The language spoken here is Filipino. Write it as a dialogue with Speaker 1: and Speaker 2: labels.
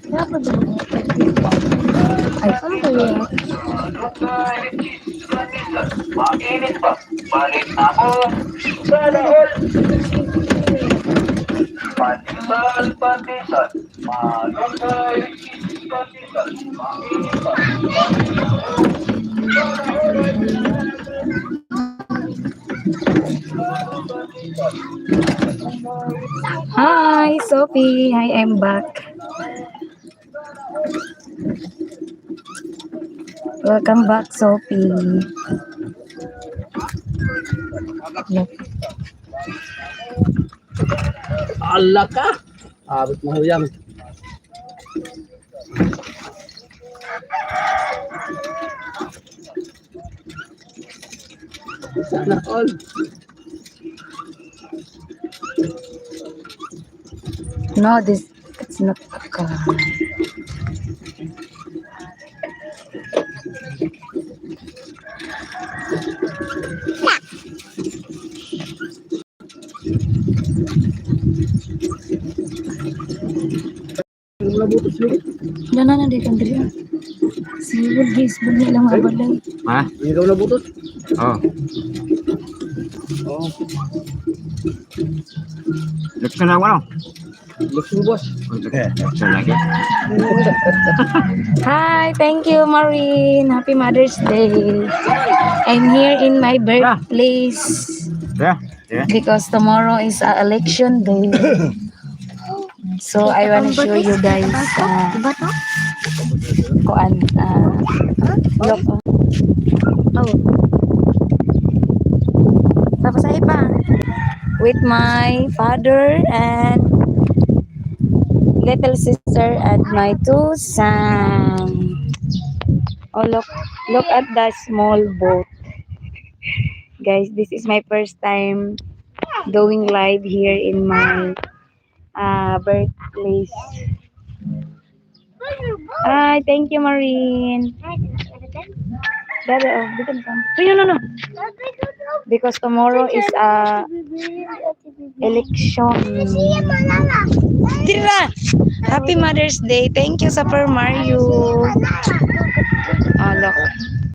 Speaker 1: Kenapa dulu? Ay, ano kaya?
Speaker 2: Mainit pa. Balik ako. Sana all. Pandesal, pandesal. Malunggay, pandesal. Mainit pa.
Speaker 1: Hi, Sophie. Hi, I'm back. Welcome back, Sophie. Look.
Speaker 3: Allah ka! Abot mo huyang. Sana all.
Speaker 1: No, this it's not a car.
Speaker 3: Yung nabutos mo.
Speaker 1: Na di kan diri. Siwal guys, bunyi lang nga balay.
Speaker 4: Ha?
Speaker 3: Yung ikaw nabutos?
Speaker 4: Oh.
Speaker 3: Oo.
Speaker 4: Leksan na ako, no?
Speaker 3: Gusto mo, boss?
Speaker 4: Leksan lagi.
Speaker 1: Hi, thank you, Maureen. Happy Mother's Day. I'm here in my birthplace
Speaker 4: Yeah. Yeah.
Speaker 1: because tomorrow is election day. So I want to show you guys kuan look. Oh. Tapos ay pa with my father and little sister and my two sons. Oh, look at the small boat. Guys, this is my first time doing live here in my birthplace. Hi, thank you, Maureen. Dada, oh, dito na. No. Because tomorrow is election. Tira! Happy Mother's Day. Thank you, Super Mario. Oh, look.